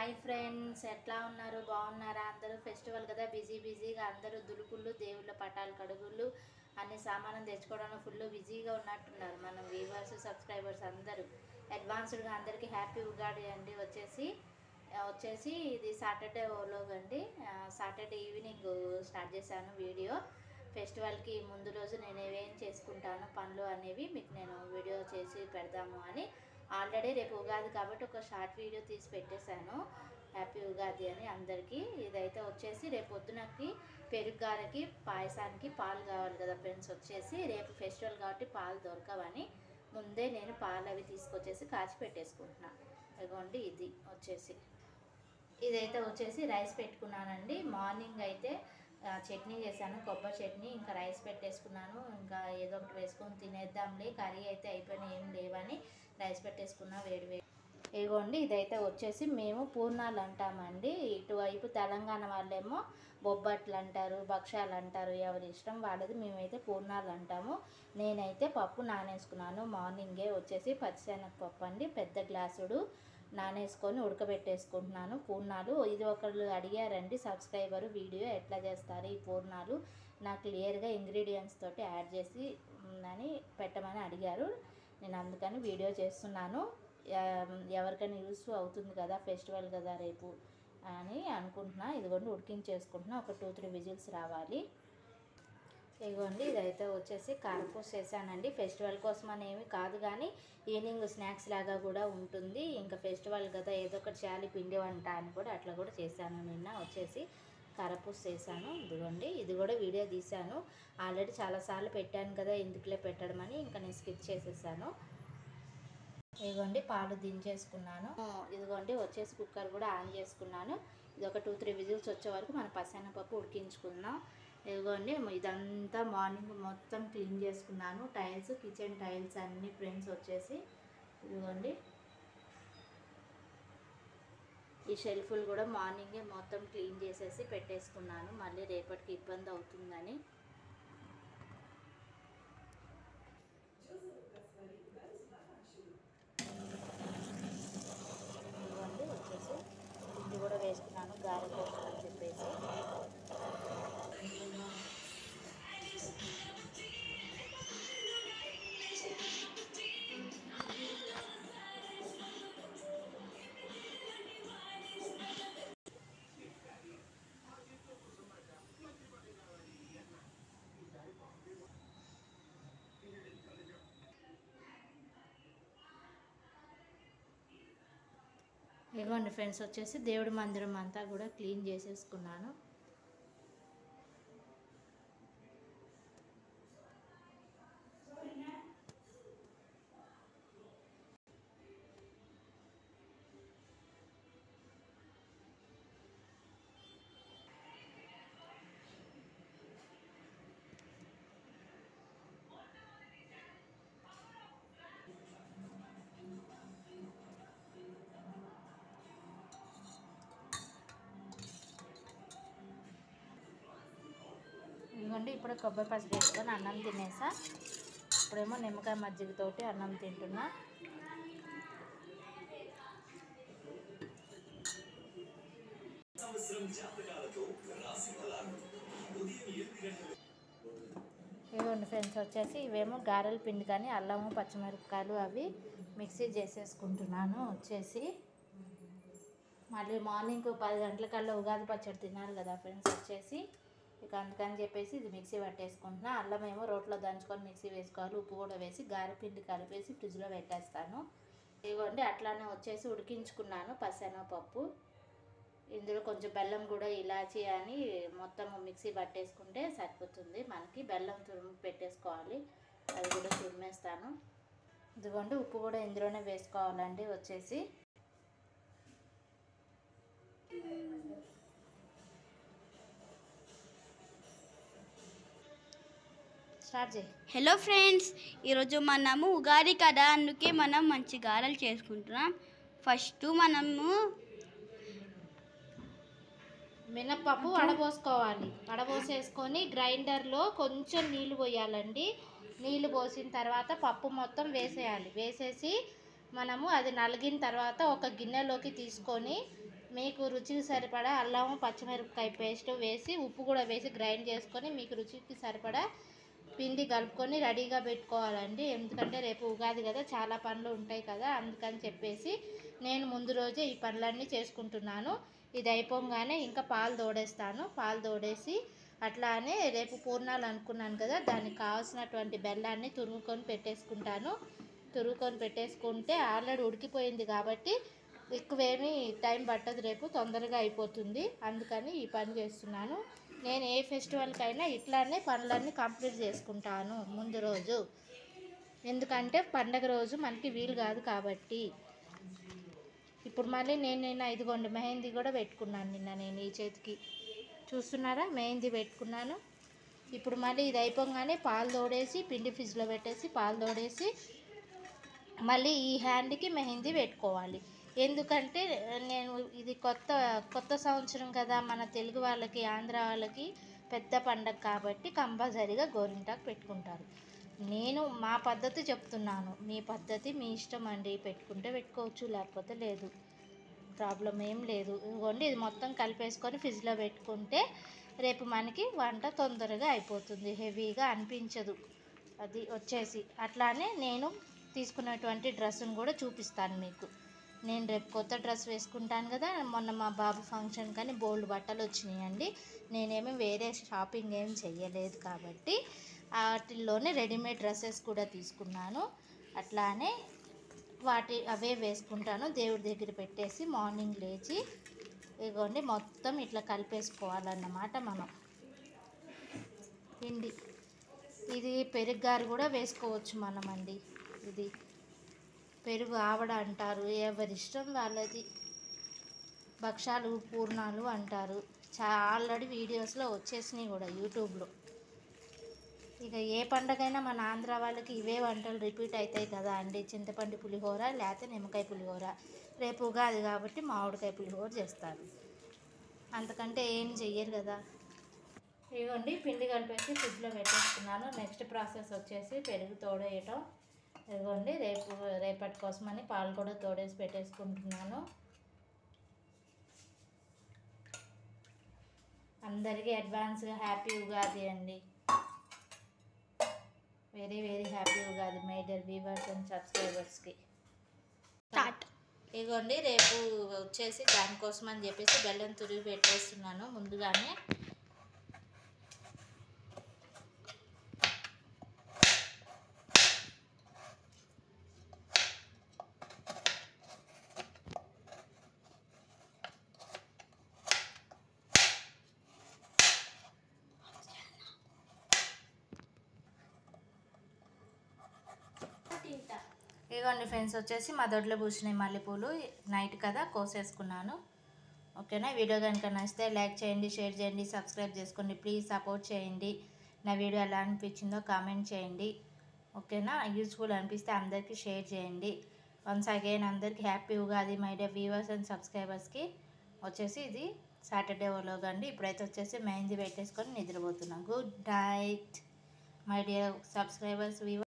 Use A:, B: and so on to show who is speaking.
A: Hi friends, ఎట్లా ఉన్నారు? బాగున్నారా? అందరూ ఫెస్టివల్ కదా, బిజీగా అందరూ దులుపుళ్ళు, దేవుళ్ళ పటాలు, కడుగుళ్ళు అన్ని సామానం తెచ్చుకోవడానికి ఫుల్ బిజీగా ఉన్నట్టున్నారు మన వ్యూవర్స్, సబ్స్క్రైబర్స్ అందరూ. అడ్వాన్స్డ్గా అందరికీ హ్యాపీ ఉగాది అండి. వచ్చేసి ఇది సాటర్డే ఓలోగ్ అండి. సాటర్డే ఈవినింగ్ స్టార్ట్ చేశాను వీడియో. ఫెస్టివల్కి ముందు రోజు నేను ఏమేం చేసుకుంటాను పనులు అనేవి మీకు నేను వీడియో చేసి పెడదాము అని. ఆల్రెడీ రేపు ఉగాది కాబట్టి ఒక షార్ట్ వీడియో తీసి పెట్టేశాను, హ్యాపీ ఉగాది అని అందరికీ. ఇదైతే వచ్చేసి రేపు పొద్దునకి పెరుగారకి పాయసానికి పాలు కావాలి కదా ఫ్రెండ్స్. వచ్చేసి రేపు ఫెస్టివల్ కాబట్టి పాలు దొరకవని ముందే నేను పాలు అవి తీసుకొచ్చేసి కాచి పెట్టేసుకుంటున్నాను. ఇదిగోండి, ఇది వచ్చేసి ఇదైతే వచ్చేసి రైస్ పెట్టుకున్నానండి. మార్నింగ్ అయితే చట్నీ చేశాను, కొబ్బరి చట్నీ. ఇంకా రైస్ పెట్టేసుకున్నాను. ఇంకా ఏదో ఒకటి వేసుకొని తినేద్దాంలే, కర్రీ అయితే అయిపోయినా ఏం లేవని రైస్ పెట్టేసుకున్నా వేడి. ఇదిగోండి, ఇదైతే వచ్చేసి మేము పూర్ణాలు అంటామండి. ఇటువైపు తెలంగాణ వాళ్ళేమో బొబ్బట్లు అంటారు, భక్ష్యాలు అంటారు, ఎవరి ఇష్టం వాళ్ళది. మేమైతే పూర్ణాలు అంటాము. నేనైతే పప్పు నానేసుకున్నాను. మార్నింగే వచ్చేసి పచ్చిశనగపప్పు అండి, పెద్ద గ్లాసుడు నానేసుకొని ఉడకబెట్టేసుకుంటున్నాను పూర్ణాలు. ఇది ఒకళ్ళు అడిగారండి సబ్స్క్రైబరు, వీడియో ఎట్లా చేస్తారు ఈ పూర్ణాలు, నాకు క్లియర్గా ఇంగ్రీడియంట్స్ తోటి యాడ్ చేసి అని పెట్టమని అడిగారు. నేను అందుకని వీడియో చేస్తున్నాను. ఎవరికైనా యూస్ అవుతుంది కదా, ఫెస్టివల్ కదా రేపు అని అనుకుంటున్నా. ఇదిగోండి ఉడికించేసుకుంటున్నా, ఒక 2-3 విజిల్స్ రావాలి. ఇదిగోండి, ఇదైతే వచ్చేసి కారపూస చేశానండి. ఫెస్టివల్ కోసం అనేవి కాదు కానీ ఈవినింగ్ స్నాక్స్ లాగా కూడా ఉంటుంది. ఇంకా ఫెస్టివల్ కదా, ఏదో ఒకటి చేయాలి పిండి వంట అని కూడా అట్లా కూడా చేశాను. నిన్న వచ్చేసి కారపూస చేశాను. ఇదిగోండి, ఇది కూడా వీడియో తీశాను. ఆల్రెడీ చాలాసార్లు పెట్టాను కదా, ఎందుకులే పెట్టడం అని ఇంకా నేను స్కిప్ చేసేసాను. ఇదిగోండి, పాలు దించేసుకున్నాను. ఇదిగోండి వచ్చేసి కుక్కర్ కూడా ఆన్ చేసుకున్నాను. ఇది ఒక 2-3 విజిల్స్ వచ్చే వరకు మన పసనపప్పు ఉడికించుకుందాం. ఇదిగోండి, ఇదంతా మార్నింగ్ మొత్తం క్లీన్ చేసుకున్నాను. టైల్స్, కిచెన్ టైల్స్ అన్నీ ఫ్రెండ్స్ వచ్చేసి. ఇదిగోండి, ఈ షెల్ఫ్లు కూడా మార్నింగే మొత్తం క్లీన్ చేసేసి పెట్టేసుకున్నాను, మళ్ళీ రేపటికి ఇబ్బంది అవుతుందని. ఇదిగోండి వచ్చేసి పిండి కూడా వేసుకున్నాను గారె కోసం అని చెప్పేసి. ఇదిగోండి ఫ్రెండ్స్ వచ్చేసి దేవుడి మందిరం అంతా కూడా క్లీన్ చేసేసుకున్నాను. ఇదిగోండి, ఇప్పుడు కొబ్బరి పచ్చడి వేసుకొని అన్నం తినేసా. ఇప్పుడేమో నిమ్మకాయ మజ్జిగతోటి అన్నం తింటున్నా. ఇదిగోండి ఫ్రెండ్స్ వచ్చేసి ఇవేమో గారెల పిండి కానీ అల్లము పచ్చిమిరపకాయలు అవి మిక్సీ చేసేసుకుంటున్నాను. వచ్చేసి మళ్ళీ మార్నింగ్ 10 గంటలకల్లా ఉగాది పచ్చడి తినాలి కదా ఫ్రెండ్స్. వచ్చేసి ఇక అందుకని చెప్పేసి ఇది మిక్సీ పట్టేసుకుంటున్నా. అల్లం ఏమో రోట్లో దంచుకొని మిక్సీ వేసుకోవాలి, ఉప్పు కూడా వేసి గారెపిండి కలిపేసి ఫ్రిడ్జ్లో పెట్టేస్తాను. ఇదిగోండి, అట్లానే వచ్చేసి ఉడికించుకున్నాను పసనపప్పు. ఇందులో కొంచెం బెల్లం కూడా, ఇలాచి అని మొత్తం మిక్సీ పట్టేసుకుంటే సరిపోతుంది మనకి. బెల్లం తురుము పెట్టేసుకోవాలి, అది కూడా తురిమేస్తాను. ఇదిగోండి, ఉప్పు కూడా ఇందులోనే వేసుకోవాలండి. వచ్చేసి స్టార్ట్ చేయి.
B: హలో ఫ్రెండ్స్, ఈరోజు మనము ఉగాది కదా, అందుకే మనం మంచి గారెలు చేసుకుంటున్నాం. ఫస్ట్ మనము
A: మినప్పప్పు వడపోసుకోవాలి. వడపోసేసుకొని గ్రైండర్లో కొంచెం నీళ్ళు పోయాలండి. నీళ్ళు పోసిన తర్వాత పప్పు మొత్తం వేసేయాలి. వేసేసి మనము అది నలిగిన తర్వాత ఒక గిన్నెలోకి తీసుకొని మీకు రుచికి సరిపడా అల్లం పచ్చిమిరపకాయ పేస్ట్ వేసి ఉప్పు కూడా వేసి గ్రైండ్ చేసుకొని మీకు రుచికి సరిపడా పిండి కలుపుకొని రెడీగా పెట్టుకోవాలండి. ఎందుకంటే రేపు ఉగాది కదా, చాలా పనులు ఉంటాయి కదా, అందుకని చెప్పేసి నేను ముందు రోజే ఈ పనులన్నీ చేసుకుంటున్నాను. ఇది అయిపోగానే ఇంకా పాలు తోడేస్తాను. పాలు తోడేసి అట్లానే రేపు పూర్ణాలు అనుకున్నాను కదా, దానికి కావాల్సినటువంటి బెల్లాన్ని తురుముకొని పెట్టేసుకుంటే ఆల్రెడీ ఉడికిపోయింది కాబట్టి ఎక్కువేమీ టైం పట్టదు, రేపు తొందరగా అయిపోతుంది. అందుకని ఈ పని చేస్తున్నాను. నేను ఏ ఫెస్టివల్కైనా ఇట్లానే పనులన్నీ కంప్లీట్ చేసుకుంటాను ముందు రోజు, ఎందుకంటే పండగ రోజు మనకి వీలు కాదు కాబట్టి. ఇప్పుడు మళ్ళీ నిన్న ఇదిగోండి మెహందీ కూడా పెట్టుకున్నాను. నేను ఈ చేతికి చూస్తున్నారా, మెహందీ పెట్టుకున్నాను. ఇప్పుడు మళ్ళీ ఇది అయిపోగానే పాలు తోడేసి పిండి ఫ్రిడ్జ్లో పెట్టేసి పాలు తోడేసి మళ్ళీ ఈ హ్యాండ్కి మెహందీ పెట్టుకోవాలి. ఎందుకంటే నేను ఇది కొత్త సంవత్సరం కదా, మన తెలుగు వాళ్ళకి ఆంధ్ర వాళ్ళకి పెద్ద పండగ కాబట్టి కంపల్సరీగా గోరింటాకు పెట్టుకుంటారు. నేను మా పద్ధతి చెప్తున్నాను, మీ పద్ధతి మీ ఇష్టం అండి. పెట్టుకుంటే పెట్టుకోవచ్చు, లేకపోతే లేదు, ప్రాబ్లం ఏం లేదు. ఇదిగోండి ఇది మొత్తం కలిపేసుకొని ఫ్రిడ్జ్లో పెట్టుకుంటే రేపు మనకి వంట తొందరగా అయిపోతుంది, హెవీగా అనిపించదు. అది వచ్చేసి అట్లానే నేను తీసుకున్నటువంటి డ్రెస్సును కూడా చూపిస్తాను మీకు. నేను రేపు కొత్త డ్రెస్ వేసుకుంటాను కదా, మొన్న మా బాబు ఫంక్షన్ కానీ బోల్డ్ బట్టలు వచ్చినాయండి. నేనేమీ వేరే షాపింగ్ ఏం చెయ్యలేదు కాబట్టి వాటిల్లోనే రెడీమేడ్ డ్రెస్సెస్ కూడా తీసుకున్నాను. అట్లానే అవే వేసుకుంటాను. దేవుడి దగ్గర పెట్టేసి మార్నింగ్ లేచి ఇదిగోండి మొత్తం ఇట్లా కలిపేసుకోవాలన్నమాట మనం పిండి. ఇది పెరుగ్గారు కూడా వేసుకోవచ్చు మనమండి. ఇది పెరుగు ఆవడ అంటారు, ఎవరిష్టం వాళ్ళది. భక్షాలు పూర్ణాలు అంటారు. ఆల్రెడీ వీడియోస్లో వచ్చేసినాయి కూడా యూట్యూబ్లో. ఇక ఏ పండగైనా మన ఆంధ్ర వాళ్ళకి ఇవే వంటలు రిపీట్ అవుతాయి కదా అండి. చింతపండు పులిహోర లేకపోతే నిమ్మకాయ పులిహోర, రేపు ఉగాది కాబట్టి మామిడికాయ పులిహోర చేస్తారు, అంతకంటే ఏం చెయ్యరు కదా. ఇదిగోండి పిండి కలిపేసి ఫ్రిడ్జ్లో పెట్టేసుకున్నాను. నెక్స్ట్ ప్రాసెస్ వచ్చేసి పెరుగు తోడేయటం. ఇదిగోండి రేపటి కోసమని పాలు కూడా తోడేసి పెట్టేసుకుంటున్నాను. అందరికీ అడ్వాన్స్గా హ్యాపీ ఉగాది అండి. Very very happy Ugadi my dear viewers and సబ్స్క్రైబర్స్కి. ఇదిగోండి రేపు వచ్చేసి దానికోసం అని చెప్పేసి బెల్లం తురిగి పెట్టేస్తున్నాను ముందుగానే. ఇదిగోండి ఫ్రెండ్స్ వచ్చేసి మా దొడ్లో పూసినాయి మల్లెపూలు, నైట్ కదా కోసేసుకున్నాను. ఓకేనా, వీడియో కనుక నచ్చితే లైక్ చేయండి, షేర్ చేయండి, సబ్స్క్రైబ్ చేసుకోండి. ప్లీజ్ సపోర్ట్ చేయండి. నా వీడియో ఎలా అనిపించిందో కామెంట్ చేయండి. ఓకేనా, యూజ్ఫుల్ అనిపిస్తే అందరికీ షేర్ చేయండి. వన్స్ అగైన్ అందరికీ happy Ugadi my dear viewers and సబ్స్క్రైబర్స్కి. వచ్చేసి ఇది సాటర్డే వ్లాగ్ అండి. ఇప్పుడైతే వచ్చేసి మెహందీ పెట్టేసుకొని నిద్రపోతున్నాను. Good night my dear subscribers viewers.